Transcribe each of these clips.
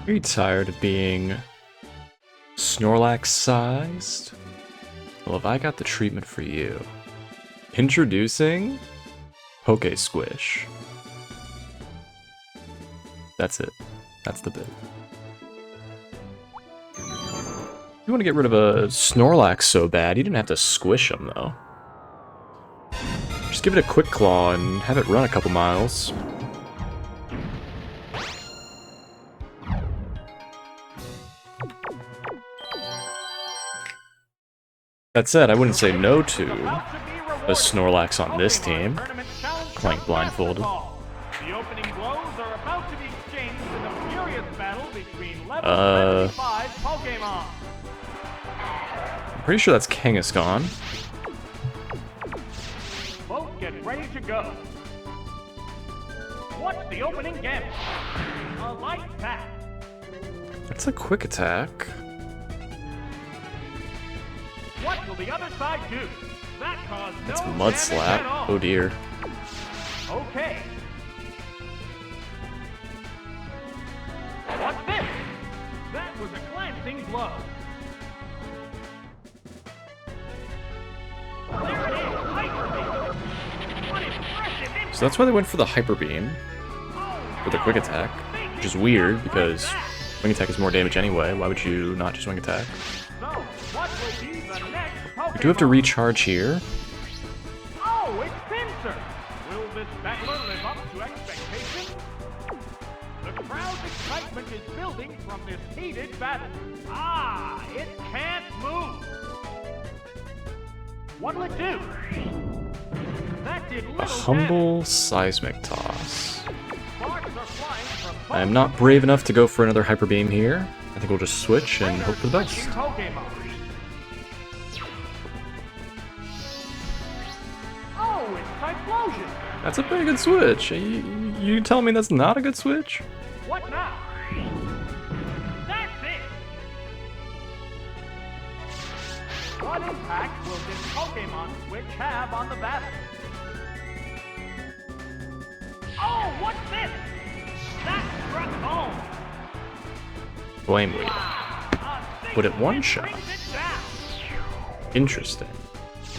Are you tired of being Snorlax-sized? Well, have I got the treatment for you. Introducing Poke Squish. That's it. That's the bit. You want to get rid of a Snorlax so bad, you didn't have to squish him, though. Just give it a quick claw and have it run a couple miles. That said, I wouldn't say no to a Snorlax on this team. Playing Blindfolded. The opening blows are about to be exchanged in a furious battle between level 75 Pokemon. I'm pretty sure that's Kangaskhan. Both get ready to go. What's the opening gambit? A light attack. That's a quick attack. What will the other side do? That caused no That's Mud damage Slap. at all. Oh dear. Okay. What's this? That was a glancing blow. There it is, Hyper Beam. What impressive impact. So that's why they went for the Hyper Beam with the quick attack, which is weird because Wing Attack is more damage anyway. Why would you not just Wing Attack? So, what will be the next Pokemon? We do have to recharge here. Oh, it's Pinsir! Will this battler live up to expectations? The crowd's excitement is building from this heated battle. Ah, it can't move! What'll it do? That did little A humble Seismic Toss. damage. Sparks are flying from both I am not brave enough to go for another Hyper Beam here. I think we'll just switch and hope for the best. switching Pokemon. Oh, it's Typhlosion! That's a pretty good switch. You telling me that's not a good switch? What now? That's it! What impact will this Pokemon switch have on the battle? Oh, what's this? That struck home! Flame Wheel. A Would it single one-shot? hit brings it down. Interesting.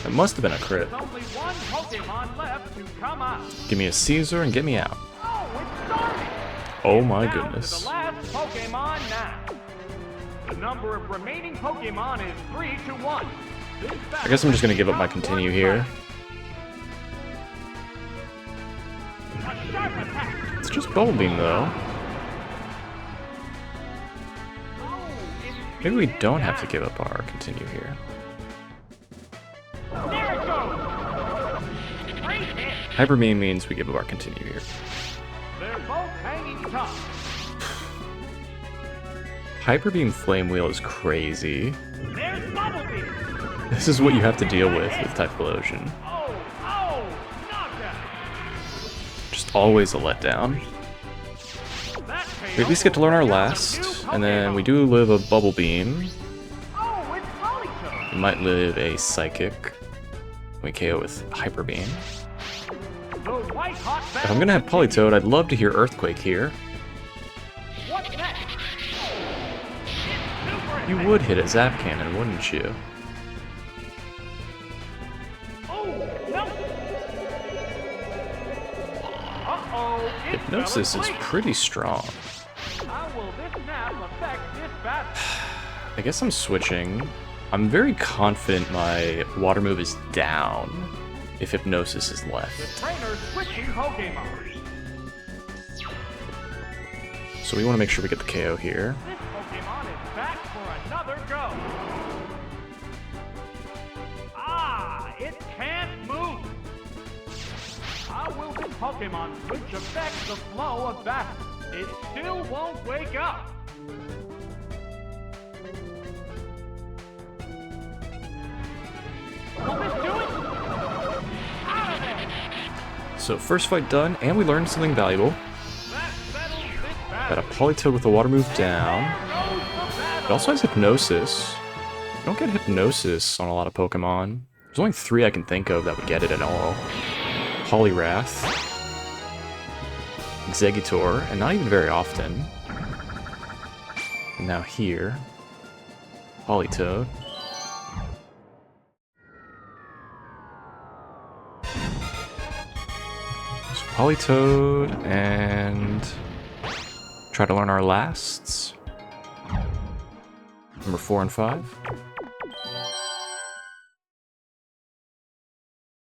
That must have been a crit. There's only one Pokemon left to come out. Give me a Caesar and get me out. Oh, it's Starmie! Oh my Down to goodness. the last Pokemon now. The number of remaining Pokemon is 3 to 1. I guess I'm just gonna give up my continue here. A sharp attack. It's just Bubble Beam though. Oh, it's Maybe we beaten don't have to down. give up our continue here. There it goes. Great hit. Hyper Beam means we give up our continue here. They're both hanging tough. Hyper Beam Flame Wheel is crazy. There's Bubble Beam. This is what you have to deal with Typhlosion. Oh, knockout. Just always a letdown. That We at least get to learn our last, and then we do live a Bubble Beam. Oh, it's Politoed. We might live a Psychic. We KO with Hyper Beam. The white hot If I'm gonna have Politoed, I'd love to hear Earthquake here. What's next? It's super You would hit a Zap Cannon, wouldn't you? Oh, no. Uh-oh. it Hypnosis fell is asleep. pretty strong. How will this nap affect this battle? I guess I'm switching. I'm very confident my Water move is down if Hypnosis is The left. trainer's switching Pokemon. So we want to make sure we get the KO here. This Pokemon is back for another go. Ah, it can't move. How will this Pokemon switch affect the flow of battle? It still won't wake up. Will this do it? Out of there! So first fight done, and we learned something valuable. That settles this Got a battle. Politoed with the Water move down. There goes the battle. It also has Hypnosis. You don't get Hypnosis on a lot of Pokemon. There's only 3 I can think of that would get it at all. Poliwrath, Exeggutor, and not even very often. And now here, Polytoad. So Polytoad and try to learn our lasts. Number 4 and 5.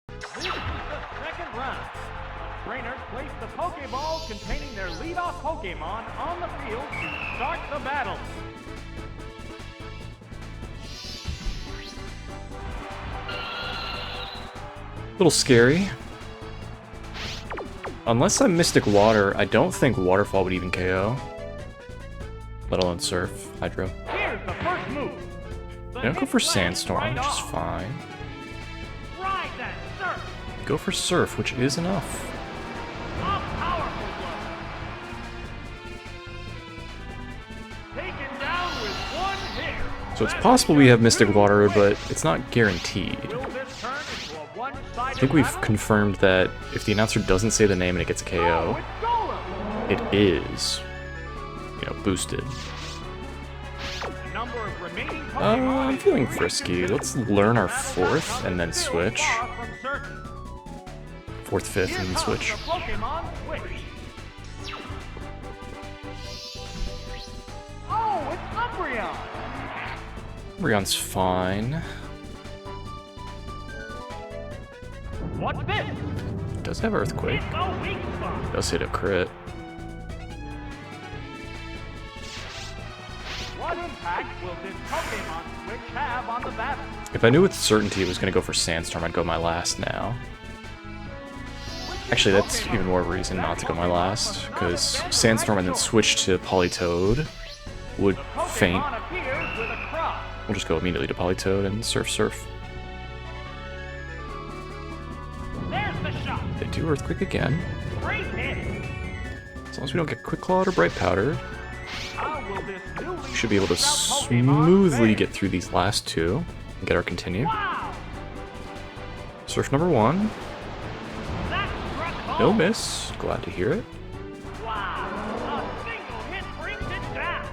This is the second round. Trainers place the Pokeballs containing their leadoff Pokemon on the field to start the battle. Little scary. Unless I'm Mystic Water, I don't think Waterfall would even KO. Let alone Surf, Hydro. Here's the first move. They don't go for Sandstorm, which is fine. Ride that Surf. Go for Surf, which is enough. A powerful blow. Taken down with one hit. So it's possible we have Mystic Water, but it's not guaranteed. Will this turn into a one-sided I think we've battle? confirmed that if the announcer doesn't say the name and it gets a KO, It's Golem. it is, you know, boosted. The number of remaining Pokemon I'm is feeling 3 to frisky. 2. Let's learn our Battle 4th outcome and then is still switch. far from certain. 4th, 5th, Here and then comes switch. the Pokemon switch. Oh, it's Umbreon. Umbreon's fine. What's this? It does have Earthquake. It's a weak spot. Does hit a crit. What impact will this Pokemon switch have on the battle? If I knew with certainty it was going to go for Sandstorm, I'd go my last now. Actually, that's even more of a reason not to go my last, because Sandstorm and then switch to Polytoad would faint. Pokemon appears with a cry. We'll just go immediately to Polytoad and Surf Surf. There's the shot. They do Earthquake again. Great hit. As long as we don't get Quick Clawed or Bright Powdered, How will this newly we should be able to switched out Pokemon smoothly fare? get through these last two and get our continue. Wow. Surf number 1. That struck home. No miss. Glad to hear it. Wow. A single hit brings it down.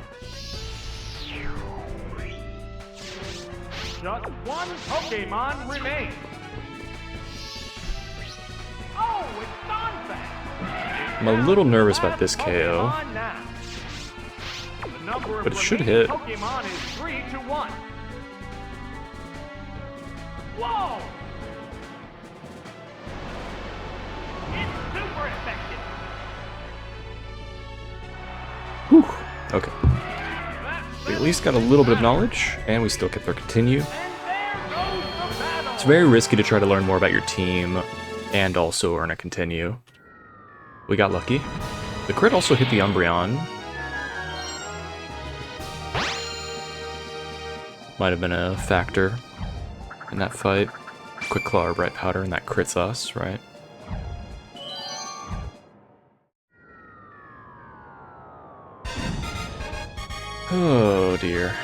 Just one Pokemon remains. Oh, it's Donphan. I'm a little nervous about this KO. But it should hit. Pokemon is 3 to 1. Whoa! It's super effective. Whew. Okay. That We at least got a little bit of knowledge, and we still kept our continue. And there goes the battle. It's very risky to try to learn more about your team and also earn a continue. We got lucky. The crit also hit the Umbreon. Might have been a factor in that fight. Quick Claw or Bright Powder, and that crits us, right? Oh dear.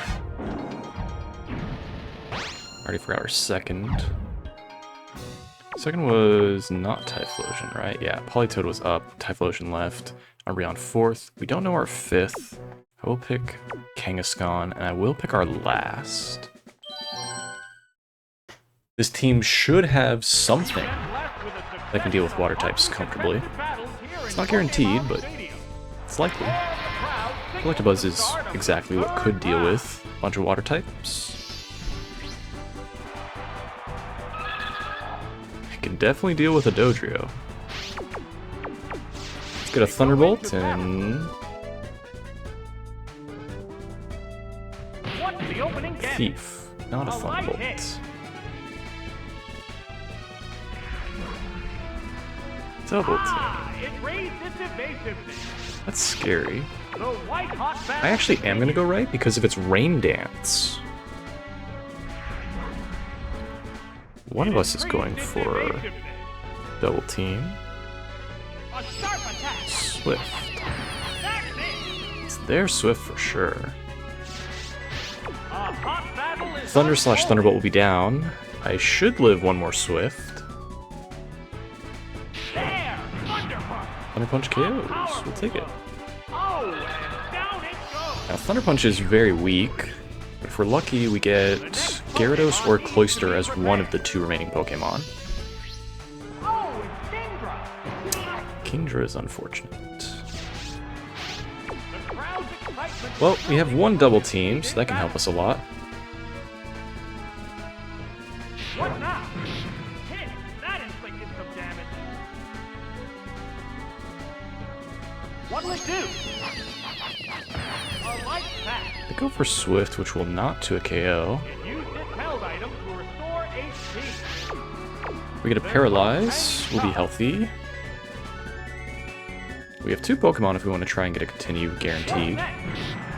Already forgot our second. Second was not Typhlosion, right? Yeah, Polytoad was up, Typhlosion left, Umbreon 4th. We don't know our 5th. I will pick Kangaskhan, and I will pick our last. This team should have something that can deal with water types comfortably. It's not guaranteed, but it's likely. Electabuzz is exactly what could deal with a bunch of water types. It can definitely deal with a Dodrio. Let's get a Thunderbolt and What's the opening gambit? Thief, not a Thunderbolt. Double team. It raised its evasiveness. That's scary. The white hot I actually am gonna go right because if it's Rain Dance, one of us is going for double team. A sharp attack. Swift. That's it. It's their Swift for sure. A hot battle is Thunder slash unfolding. Thunderbolt will be down. I should live one more Swift. There, Thunder Punch. Thunder Punch KOs. We'll take it. Oh, and down it goes. Now, Thunder Punch is very weak, but if we're lucky, we get Gyarados or Cloyster as one of the 2 remaining Pokemon. Oh, it's Kingdra! Kingdra is unfortunate. The crowd's excitement Well, we have 1 double team, so that can help us a lot. What now? Hit! That inflicted some damage. What'll it do? A light pack. I go for Swift, which will not to a KO. It used its held item to restore HP. We get a Paralyze, we'll be healthy. We have 2 Pokemon if we want to try and get a continue guaranteed.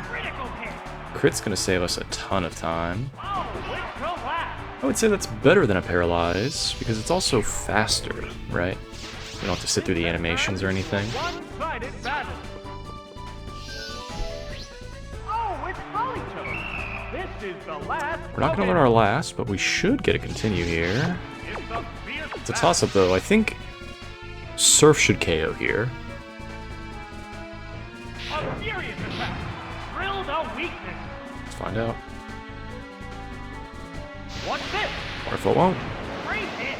Critical hit. Crit's gonna save us a ton of time. Oh, it collapsed. I would say that's better than a Paralyze, because it's also faster, right? We don't have to sit through the animations or anything. One-sided battle. Oh, it's Politoed. This is the last. We're not gonna learn our last, but we should get a continue here. It's a fierce It's a toss-up though. I think Surf should KO here. A furious attack. Drilled a weakness. Let's find out. What's this? Or if it won't. Great hit.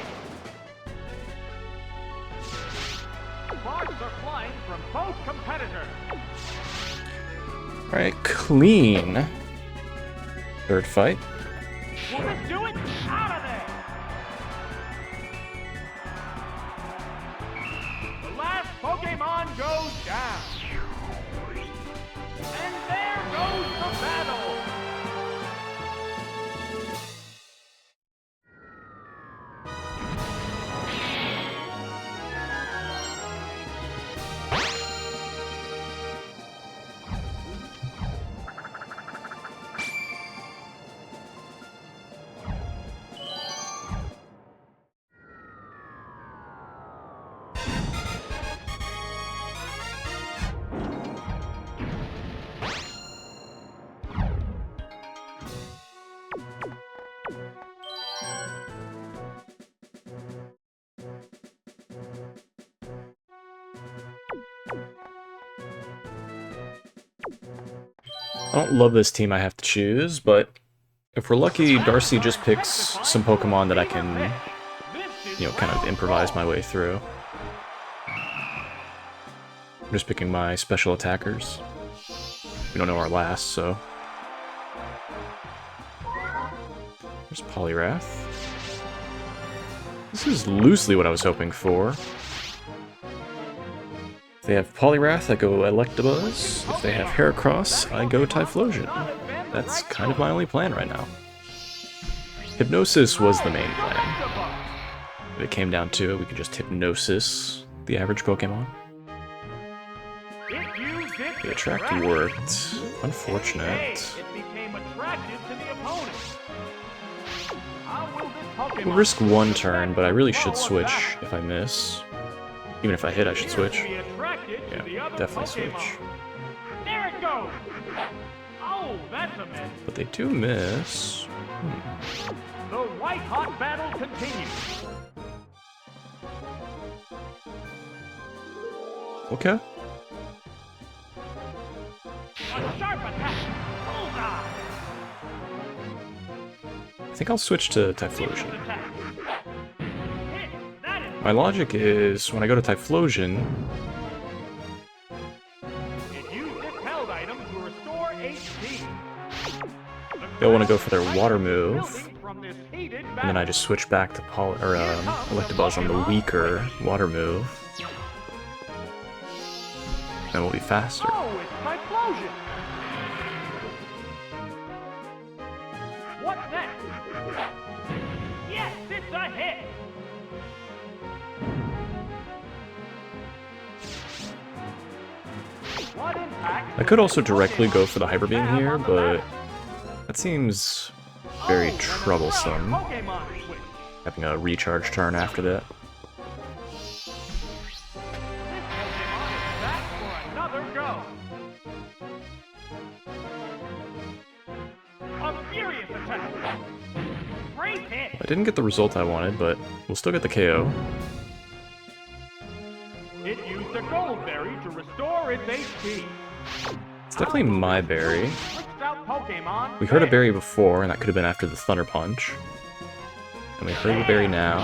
Sparks are flying from both competitors. Alright, clean. Third fight. Will this do it? Out of there. The last Pokemon goes down. And there goes the battle. I don't love this team I have to choose, but if we're lucky, Darcy just picks some Pokemon that I can, you know, kind of improvise my way through. I'm just picking my special attackers. We don't know our last, so... There's Poliwrath. This is loosely what I was hoping for. If they have Poliwrath, I go Electabuzz. If they have Heracross, I go Typhlosion. That's kind of my only plan right now. Hypnosis was the main plan. If it came down to it, we could just Hypnosis the average Pokemon. The Attract worked. Unfortunate. We'll risk 1 turn, but I really should switch if I miss. Even if I hit, I should switch. Yeah, definitely switch. There it goes. Oh, that's a miss. But they do miss. The white-hot battle continues. Okay. A sharp attack. Bullseye. I think I'll switch to Typhlosion. Attack. Hit. That is. My logic is, when I go to Typhlosion, It used its held item to restore HP. they'll want to go for their water move, Building from this heated and then I just switch back to Electabuzz on the weaker water move. And we'll be faster. Oh, it's Typhlosion. What's next? Yes, it's a hit. What impact? I could also directly go for the Hyper Beam here, but that seems very troublesome, Pokemon switch. having a recharge turn after that. This Pokemon is back for another go. A furious attack. Great hit. I didn't get the result I wanted, but we'll still get the KO. It used a gold berry to restore its HP. It's definitely my berry. Switched out Pokemon. We heard a berry before, and that could have been after the Thunder Punch. And we heard a berry now,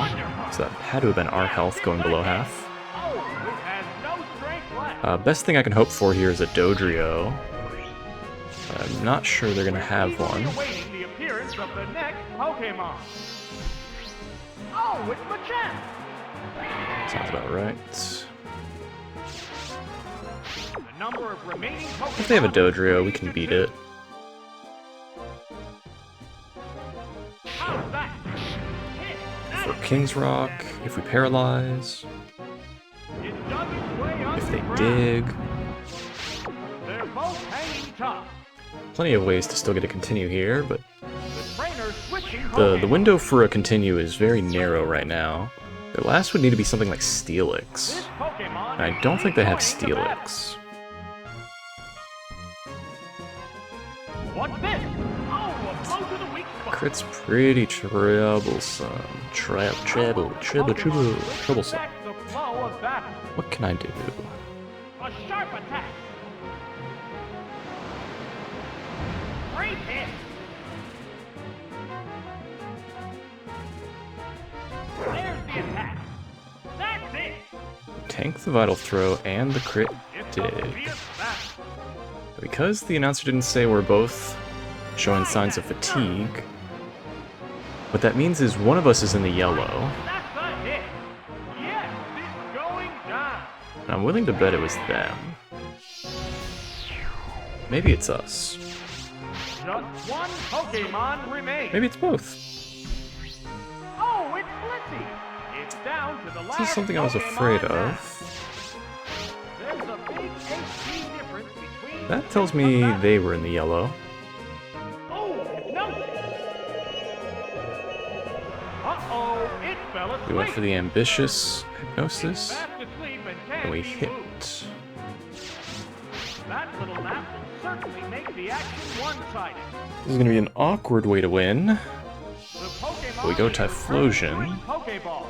so that had to have been our health going below half. Oh, it has no strength left. Best thing I can hope for here is a Dodrio. But I'm not sure they're gonna have one. Awaiting the appearance of the next Pokemon. Oh, it's Machamp. Sounds about right. The number of remaining Pokemon. If they have a Dodrio, we can beat it. How's that? For King's Rock, if we paralyze, It dug its way if they underground. dig. They're both hanging tough. Plenty of ways to still get a continue here, but The trainer's switching the Pokemon. window for a continue is very narrow right now. Their last would need to be something like Steelix. This Pokemon And I don't think they have is joining the battle. Steelix. What's this? Oh, a blow to the weak spot. Crit's pretty troublesome. Troublesome. Back the flow of battle. What can I do? A sharp attack. Great hit. There's the attack. That's it. Tank the Vital Throw and the crit It's a dig. fierce battle. Because the announcer didn't say we're both showing signs of fatigue, what that means is one of us is in the yellow, That's a hit. Yes, it's going down. and I'm willing to bet it was them. Maybe it's us. Just one Pokemon remains. Maybe it's both. Oh, it's Blissey. It's down to the last This is something I was Pokemon afraid now. of. There's a big HP difference between That tells me they were in the yellow. Oh, no. Uh-oh, it fell asleep. We went for the ambitious hypnosis, Fast asleep and can't and we be hit. moved. That little nap will certainly make the action one-sided. This is going to be an awkward way to win. The Pokemon We go is Typhlosion. throwing Pokeball.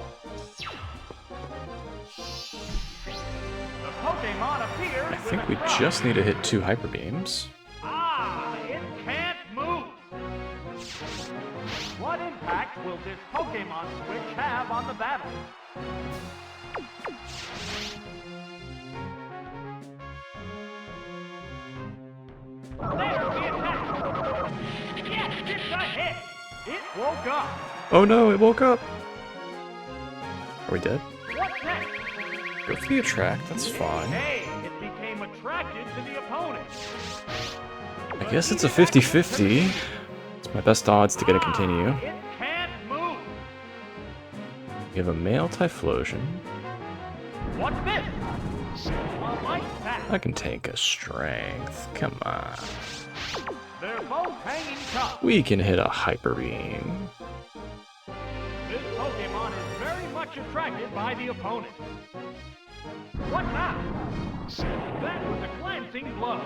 The Pokemon appears I with think a we cry. just need to hit 2 Hyper Beams. Ah, it can't move. What impact will this Pokemon switch have on the battle? There's the attack. Yes, it's a hit. It woke up. Oh no, it woke up! Are we dead? What's next? Go for the attract, that's fine. Hey, it became attracted to the opponent. I guess it's a 50-50. It's my best odds to get a continue. It can't move. We have a male Typhlosion. What's this? A light pack. I can take a strength. Come on. They're both hanging tough. We can hit a Hyper Beam. This Pokemon is very much attracted by the opponent. What now? That was a glancing blow.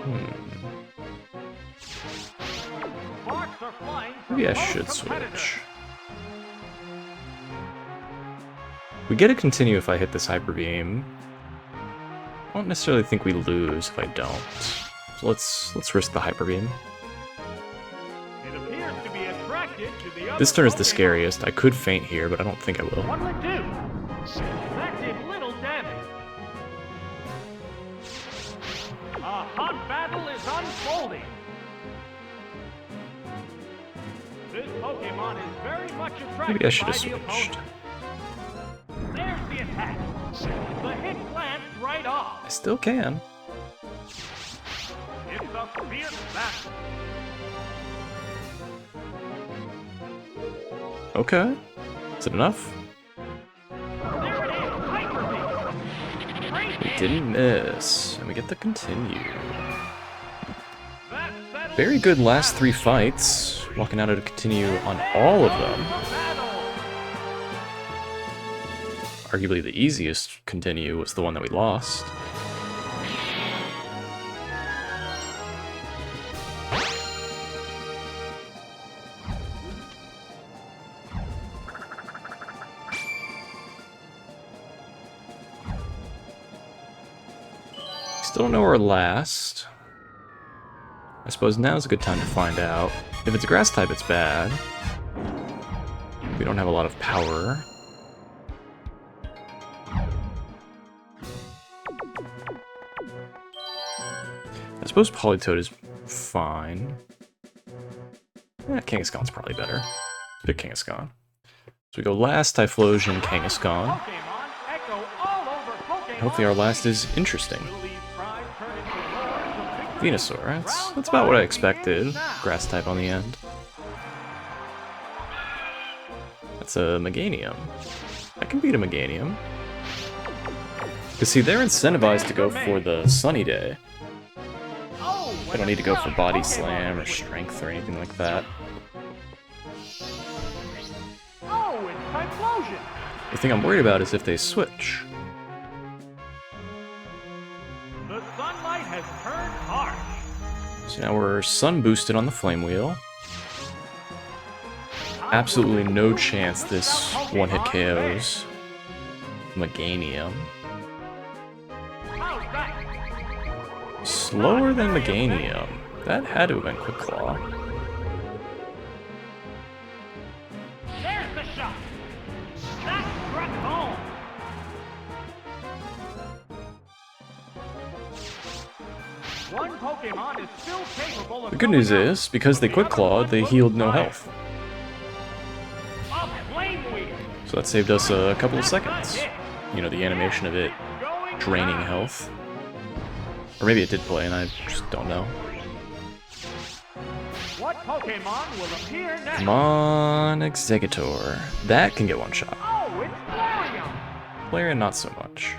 Sparks are flying from Maybe I both should competitors. switch. We get a continue if I hit this Hyper Beam. I don't necessarily think we lose if I don't. So let's risk the Hyper Beam. It appears to be attracted to the other This turn is the Pokemon. scariest. I could faint here, but I don't think I will. What'll it do? That did little damage. A hot battle is unfolding. This Pokemon is very much attracted Maybe I should by have the switched. opponent. There's the attack. The hit glanced right off. I still can. It's a fierce battle. Okay. Is it enough? There it is. Hyper Beam. Great hit. Didn't miss. And we get the continue. That settles Very good last 3 fights. Walking out at a continue on all of them. the battle. Arguably the easiest continue was the one that we lost. Still don't know our last. I suppose now's a good time to find out. If it's a grass type, it's bad. We don't have a lot of power. I suppose Politoed is fine. Kangaskhan's probably better. Pick Kangaskhan. So we go last, Typhlosion, Kangaskhan. Hopefully our last is interesting. Venusaur, that's about what I expected. Grass type on the end. That's a Meganium. I can beat a Meganium. Because see, they're incentivized to go for the Sunny Day. I don't need to go for Body Slam or Strength or anything like that. The thing I'm worried about is if they switch. The sunlight has turned harsh. So now we're sun boosted on the Flame Wheel. Absolutely no chance this one-hit KOs Meganium. Slower than Meganium. That had to have been Quick Claw. There's the shot. That struck home. One Pokemon is still capable of. The good news is, because they Quick Clawed, they healed no health. So that saved us a couple of seconds. You know, the animation of it draining health. Or maybe it did play and I just don't know. What Pokemon will appear next? Come on, Exeggutor. That can get one shot. Oh, it's Flareon! Flareon, not so much.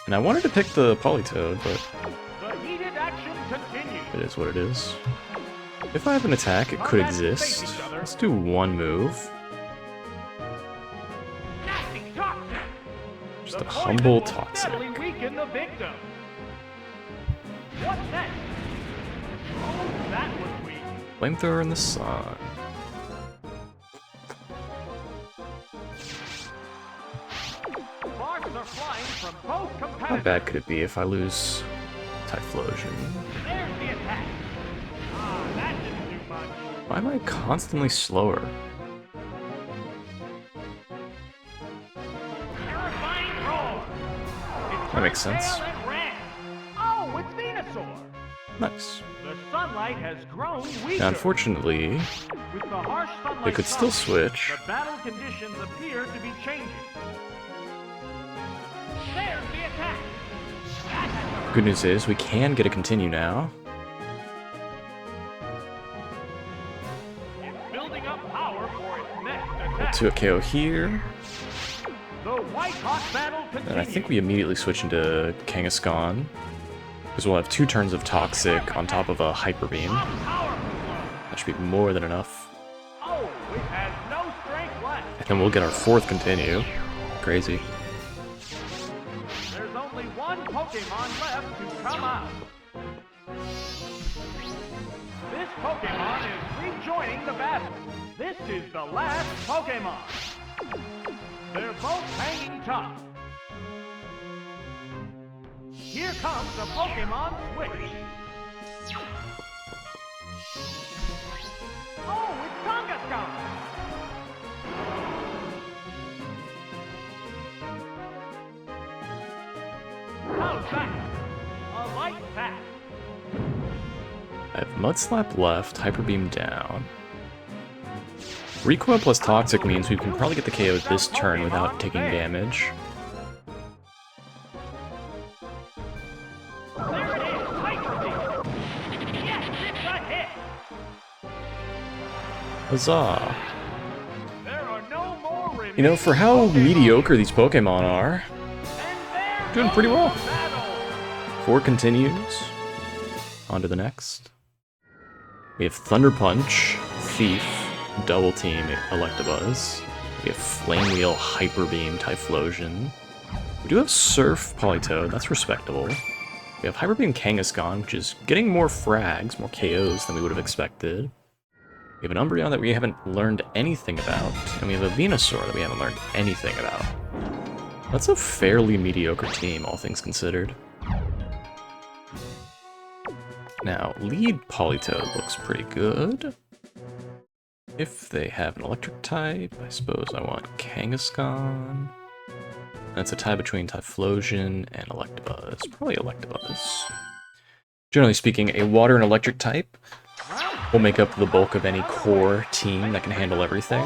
And I wanted to pick the Politoed, but The heated action continues. it is what it is. If I have an attack, it could exist. Let's do one move. Just a humble Toxic. Weaken the victim. What's next? Oh, that was weak. Flamethrower in the sun. Sparks are flying from both competitors. How bad could it be if I lose Typhlosion? There's the attack. Ah, that didn't do much. Why am I constantly slower? Terrifying roar. That makes sense. Oh, it's Venusaur. Nice. The sunlight has grown weaker. Now, unfortunately, With the harsh sunlight they could still coming, switch. The battle conditions appear to be changing. There's the attack. That has Good news is we can get a continue now. It's building up power for its next attack. Get to a KO here. The White Hawk battle continues. And I think we immediately switch into Kangaskhan. Because we'll have 2 turns of Toxic on top of a Hyper Beam. That should be more than enough. Oh, it has no strength left. And then we'll get our 4th continue. Crazy. There's only one Pokemon left to come out. This Pokemon is rejoining the battle. This is the last Pokemon. They're both hanging tough. Here comes the Pokemon switch. Oh, it's Kangaskhan! How's that? A light attack. I have Mud Slap left, Hyper Beam down. Recoil plus Toxic means we can probably get the KO this turn without taking damage. There it is, Hyper Beam. Yes, it's a hit. Huzzah! There are no more remaining You know, for how Pokemon. mediocre these Pokemon are, And there doing pretty well. goes the battle. 4 continues. On to the next. We have Thunder Punch, Thief, Double Team, Electabuzz. We have Flame Wheel, Hyper Beam, Typhlosion. We do have Surf, Politoed, that's respectable. We have Hyper Beam Kangaskhan, which is getting more frags, more KOs than we would have expected. We have an Umbreon that we haven't learned anything about, and we have a Venusaur that we haven't learned anything about. That's a fairly mediocre team, all things considered. Now, lead Politoed looks pretty good. If they have an electric type, I suppose I want Kangaskhan. That's a tie between Typhlosion and Electabuzz. Probably Electabuzz. Generally speaking, a water and electric type will make up the bulk of any core team that can handle everything.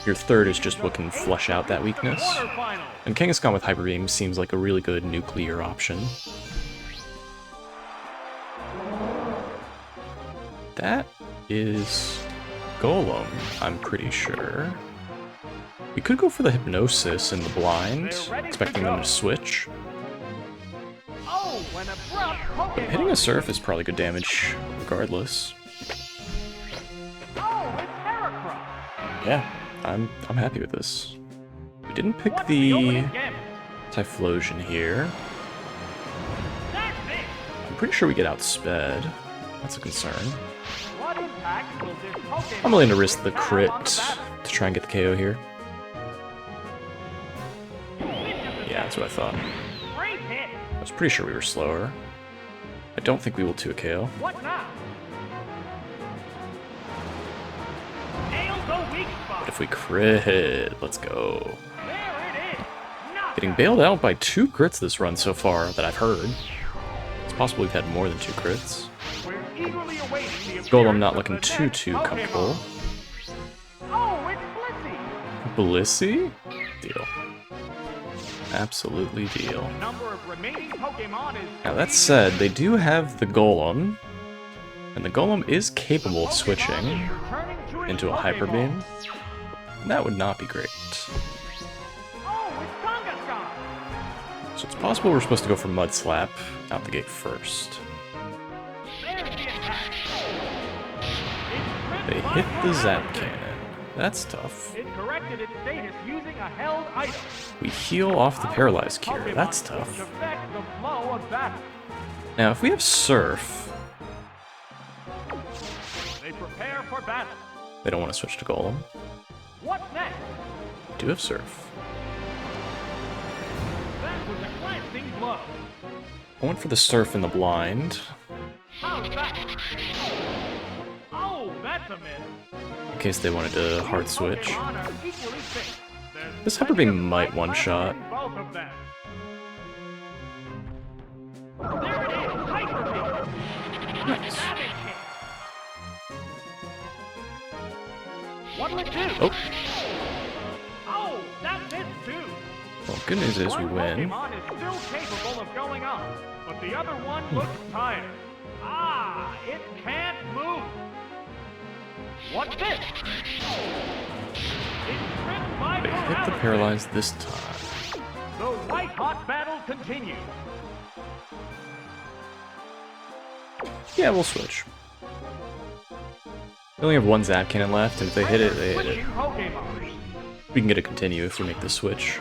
Your third is just what can flush out that weakness. And Kangaskhan with Hyper Beam seems like a really good nuclear option. That is Golem, I'm pretty sure. We could go for the Hypnosis in the blind, expecting them to switch. But hitting a Surf is probably good damage, regardless. Yeah, I'm happy with this. We didn't pick the Typhlosion here. I'm pretty sure we get outsped. That's a concern. I'm willing to risk the crit to try and get the KO here. Yeah, that's what I thought. I was pretty sure we were slower. I don't think we will 2 a KO. But if we crit, let's go. Getting bailed out by 2 crits this run so far that I've heard. It's possible we've had more than 2 crits. Golem not looking too comfortable. Blissey? Deal. Absolutely deal. Now that said, they do have the Golem, and the Golem is capable of switching into a Hyper Beam. And that would not be great. So it's possible we're supposed to go for Mud Slap out the gate first. They hit the Zap Cannon. That's tough. We heal off the Paralyzed Cure. That's tough. Now, if we have Surf, they don't want to switch to Golem. We do have Surf. I went for the Surf in the blind. In case they wanted to hard switch. This Hyper Beam might one-shot. Nice. Oh. Well, good news is we win. But the other one looks tired. It can't move. What's this? They hit the Paralyzed this time. The white-hot battle continues. Yeah, we'll switch. We only have 1 Zap Cannon left, and if they hit it, they hit it. We can get a continue if we make the switch.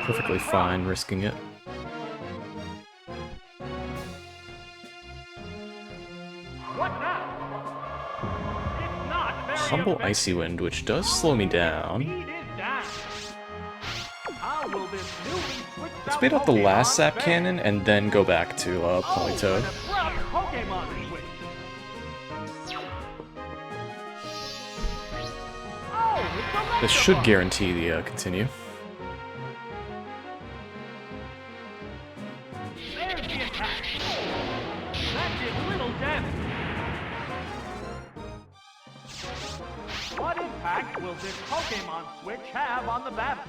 Perfectly fine risking it. Humble Icy Wind, which does slow me down. Let's bait out the last Zap Cannon and then go back to Politoed. This should guarantee the continue. What impact will this Pokemon switch have on the battle?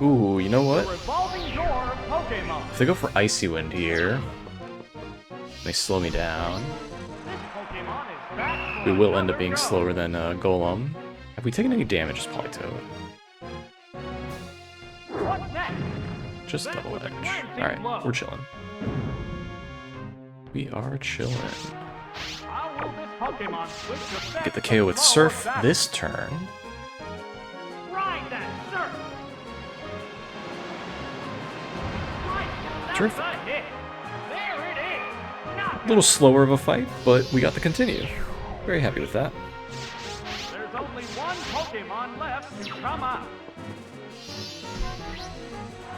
Ooh, you know what? If they go for Icy Wind here, they slow me down. We will end up being slower than Golem. Have we taken any damage as Politoed? Just double edge. Alright, we're chilling. We are chilling. Get the KO with Surf this turn. Terrific. A little slower of a fight, but we got the continue. Very happy with that. There's only one Pokemon left to come out.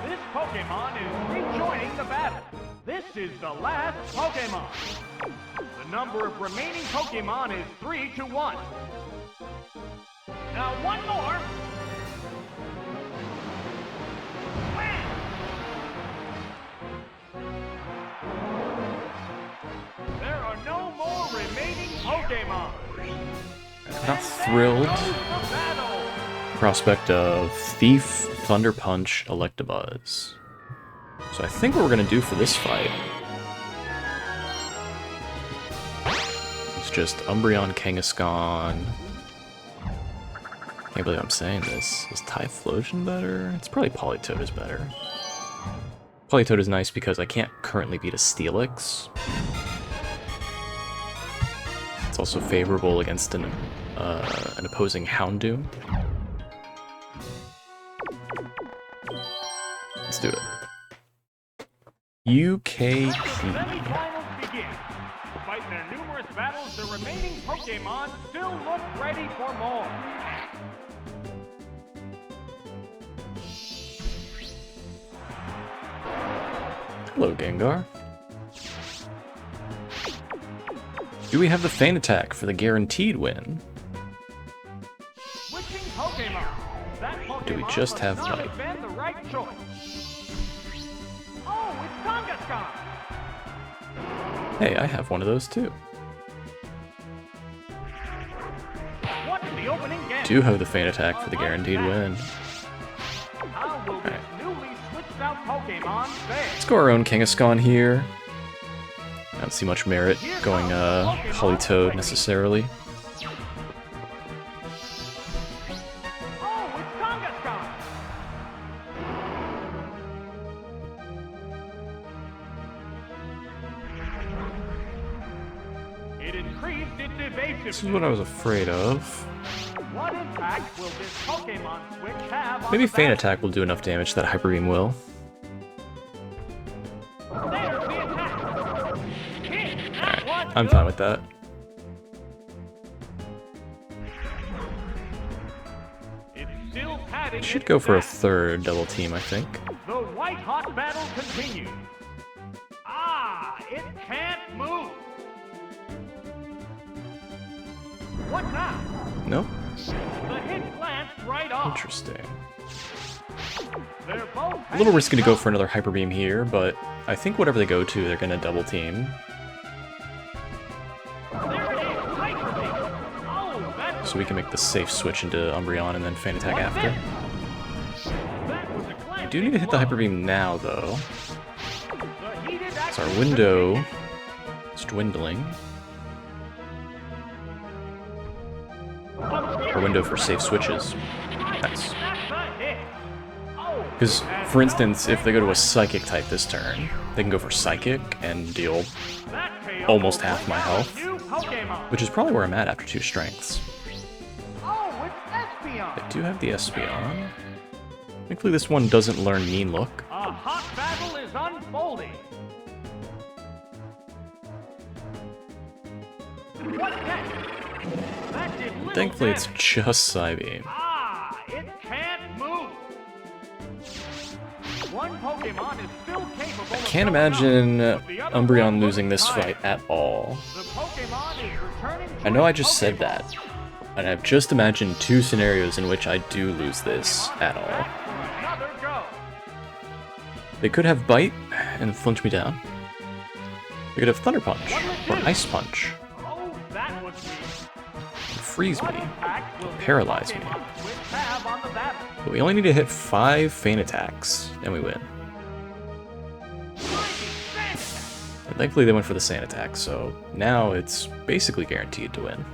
This Pokemon is rejoining the battle. battle. This is the last Pokemon. The number of remaining Pokemon is 3 to 1. Now one more. Wham! There are no more remaining Pokemon. I'm not thrilled. Prospect of Thief, Thunder Punch, Electabuzz. So I think what we're gonna do for this fight is just Umbreon, Kangaskhan. Can't believe I'm saying this. Is Typhlosion better? It's probably Politoed is better. Politoed is nice because I can't currently beat a Steelix. It's also favorable against an opposing Houndoom. Let's do it. UKP. Semifinals begin. Despite their numerous battles, the remaining Pokemon still look ready for more. Hello, Gengar. Do we have the Feint Attack for the guaranteed win? Switching Pokemon. That Pokemon Do we just have must not Bite? been the right choice. Oh, it's Kangaskhan. Hey, I have one of those too. What's the opening game? Do have the Feint Attack for the guaranteed win. How will this newly switched out Pokemon fare? Let's go our own Kangaskhan here. I don't see much merit going Politoed necessarily. Oh, it's Kangaskhan. It increased its evasiveness. This is what I was afraid of. What impact will this Pokemon switch have on Maybe the Feint battle? Attack will do enough damage that Hyper Beam will. There's the attack. Hit. That was I'm good. fine with that. It's still padding Should its go for a attack. third double team, I think. The white-hot battle continues. Ah, it can't move. What now? Nope. The hit glanced right off. Interesting. They're both A little risky to go for another Hyper Beam here, but I think whatever they go to, they're gonna double team. There it is. Hyper Beam. Oh, that's So we can make the safe switch into Umbreon and then Feint Attack what's after. this? That was a I glancing do need to hit the blow. Hyper Beam now, though. The heated So our action window continues. is dwindling. A Our window for safe switches. Nice. That's a hit. Oh, Because, and for no instance, if they go to a mistake. Psychic type this turn, they can go for Psychic and deal, That KO almost will half bring my out a health. new Pokemon. which is probably where I'm at after 2 strengths. Oh, it's Espeon. I do have the Espeon. Thankfully this one doesn't learn Mean Look. A hot battle is unfolding. What's next? That did little Thankfully it's damage. just Psybeam. Ah, it can't move. One Pokemon is still capable I of can't going up, imagine but the other Umbreon one losing looks this tired. fight at all. The Pokemon is returning to I know I its just said Pokeball. that, and I've just imagined 2 scenarios in which I do lose this at all. Back for another go. They could have Bite and flinch me down. They could have Thunder Punch or Ice Punch, Oh, that was weak. freeze What me. impact will this paralyze me. Pokemon switch have on the battle? But we only need to hit 5 Feint Attacks, and we win. And thankfully they went for the Sand Attack, so now it's basically guaranteed to win.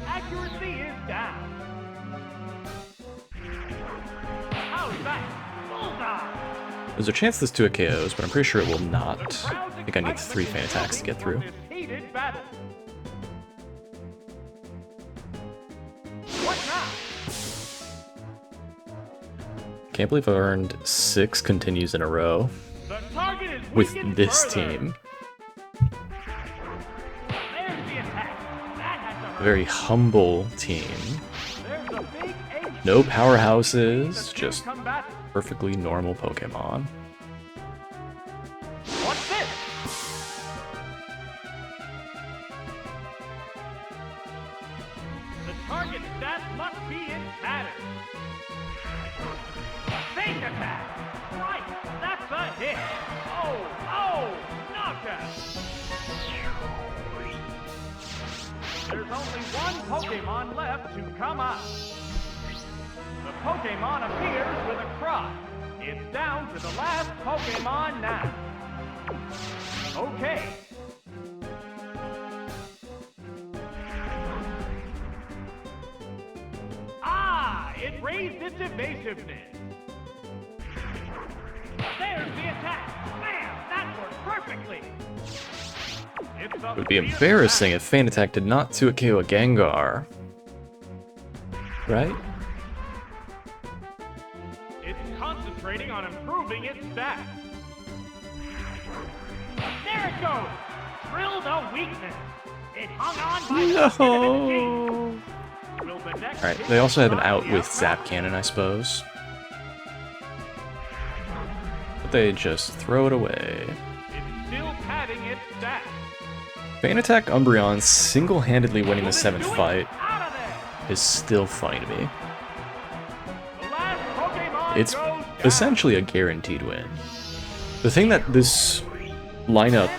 Accuracy is down. How's that? Bullseye! There's a chance this 2 KOs, but I'm pretty sure it will not. I think I need 3 Feint Attacks to get through. This heated battle. What now? Can't believe I've earned 6 continues in a row The target is with weakened this further. team. There's the attack. That had to A hurt. very humble team. There's a big HP No the powerhouses, two just combatants. perfectly normal Pokemon. What The target stat must be in tatters. Fake attack! Right, that's a hit! Oh, knockout! There's only one Pokemon left to come out. The Pokemon appears with a cry. It's down to the last Pokemon now. Okay. It raised its evasiveness. There's the attack. Bam! That worked perfectly. It would be embarrassing if Feint Attack did not 2-hit KO a Gengar. Right? It's concentrating on improving its stats. There it goes! Drilled a weakness. It hung on by the skin of its teeth. Alright, they also have an out with Zap Cannon, I suppose. But they just throw it away. It's still padding its stats. Feint Attack Umbreon single-handedly winning the 7th fight is still funny to me. It's essentially a guaranteed win. The thing that this lineup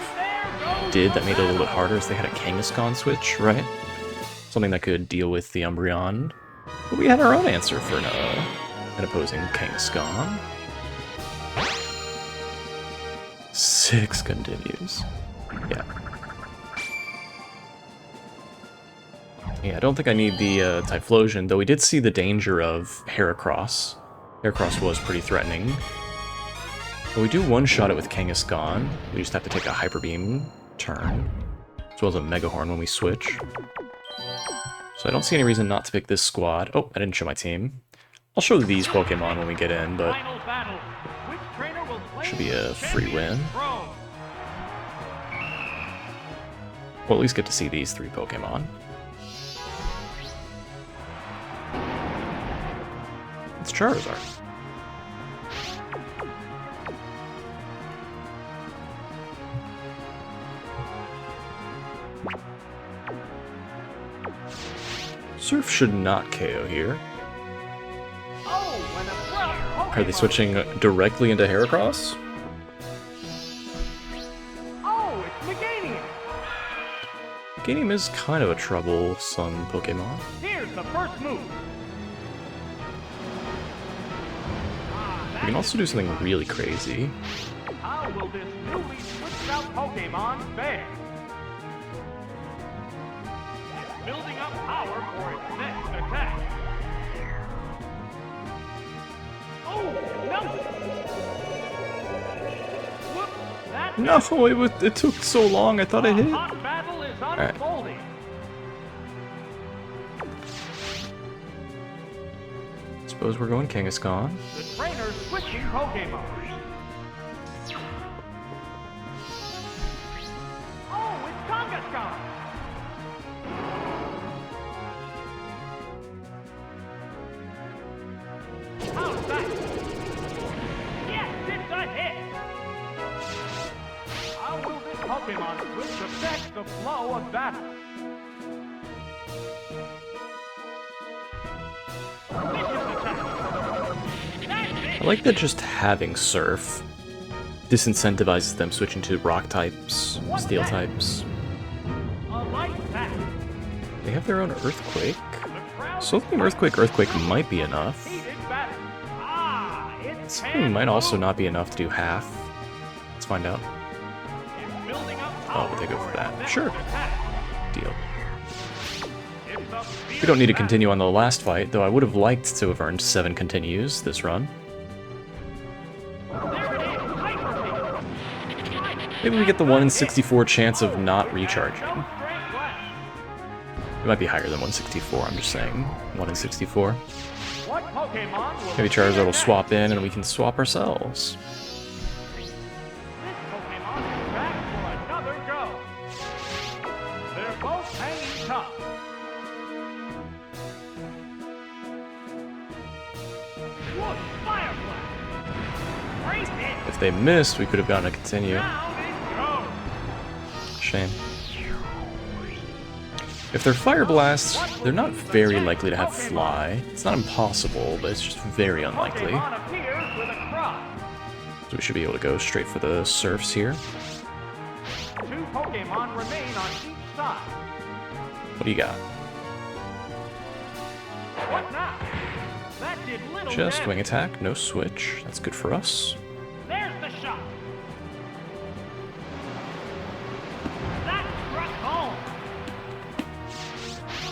did that made it a little bit harder is they had a Kangaskhan switch, right? Something that could deal with the Umbreon. But we had our own answer for an opposing Kangaskhan. 6 continues. Yeah. Yeah, I don't think I need the Typhlosion, though we did see the danger of Heracross. Heracross was pretty threatening. But we do one-shot it with Kangaskhan. We just have to take a Hyper Beam turn, as well as a Mega Horn when we switch. So I don't see any reason not to pick this squad. Oh, I didn't show my team. I'll show these Pokemon when we get in, but should be a free win. We'll at least get to see these 3 Pokemon. It's Charizard. Surf should not KO here. Are they switching directly into Heracross? Oh, it's Meganium! Meganium is kind of a troublesome Pokemon. Here's the first move. We can also do something really crazy. How will this newly switched out Pokemon fare? It's building up power for its next attack. Oh, no! Whoops, that No, it took so long. I thought I hit. hot battle is unfolding. Suppose we're going Kangaskhan. The trainer's switching Pokemon. Oh, it's Kangaskhan! How's that? Yes, it's a hit! How will this Pokemon switch affect the flow of battle? I like that just having Surf disincentivizes them switching to rock types, steel types. They have their own Earthquake. So Team Earthquake might be enough. Something might also not be enough to do half. Let's find out. Oh, but they go for that. Sure. Deal. We don't need to continue on the last fight, though I would have liked to have earned 7 continues this run. Maybe we get the 1 in 64 chance of not recharging. It might be higher than 164, I'm just saying. 1 in 64. Maybe Charizard will swap in and we can swap ourselves. If they missed, we could have gotten a continue. Shame. If they're Fire Blasts, they're not very likely to have Fly. It's not impossible, but it's just very unlikely. Pokemon appears with a cry. So we should be able to go straight for the Surfs here. 2 Pokemon remain on each side. What do you got? What now? That did little Just damage. Wing Attack, no switch. That's good for us. There's the shot. That struck home.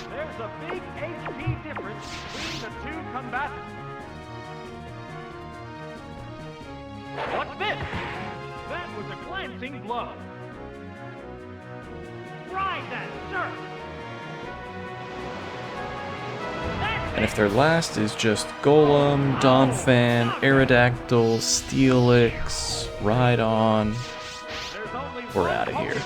There's a big HP difference between the 2 combatants. What's this? That was a glancing blow. Ride that surf. And if their last is just Golem, Donphan, Aerodactyl, Steelix, Rhydon, we're out of here.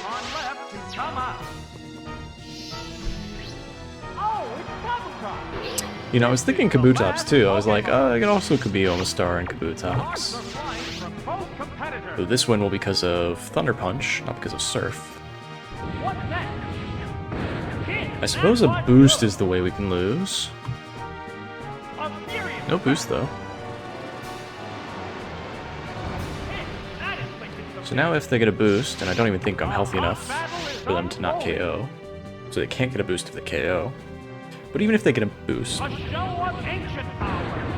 You know, I was thinking Kabutops too. I was like, oh, it also could be Omastar and Kabutops. But this win will be because of Thunder Punch, not because of Surf. I suppose a boost is the way we can lose. No boost though. So now if they get a boost, and I don't even think I'm healthy enough for them to not KO, so they can't get a boost if they KO. But even if they get a boost,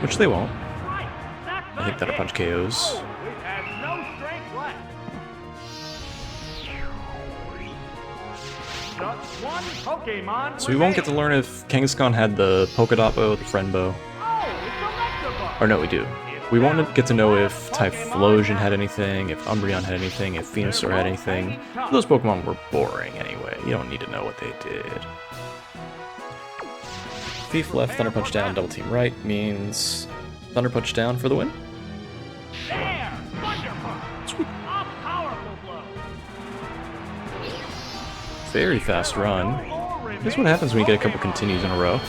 which they won't, I think Thunder Punch KOs. So we won't get to learn if Kangaskhan had the Polka Dot Bow, the Friend Bow. Or no, we do. We won't get to know if Typhlosion had anything, if Umbreon had anything, if Venusaur had anything. Those Pokemon were boring anyway. You don't need to know what they did. Thief left, Thunder Punch down, Double Team right means Thunder Punch down for the win. Sweet. Very fast run. Here's what happens when you get a couple continues in a row.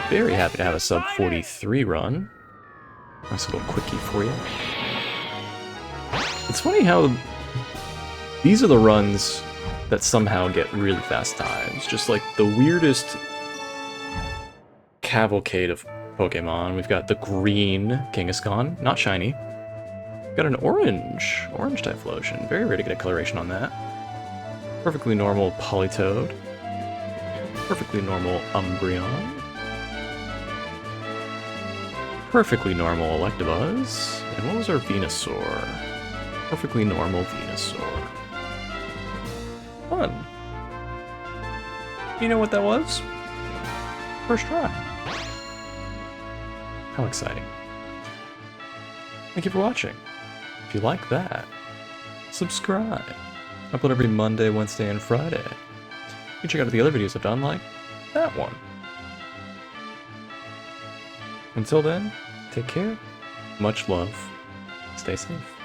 Very happy to have a sub 43 run. Nice little quickie for you. It's funny how these are the runs that somehow get really fast times. Just like the weirdest cavalcade of Pokemon. We've got the green Kangaskhan, not shiny. We've got an orange Typhlosion. Very rare to get a coloration on that. Perfectly normal Politoed. Perfectly normal Umbreon. Perfectly normal Electabuzz. And what was our Venusaur? Perfectly normal Venusaur. Fun. You know what that was? First try. How exciting. Thank you for watching. If you like that, subscribe. I upload every Monday, Wednesday, and Friday. You can check out the other videos I've done, like that one. Until then, take care, much love, stay safe.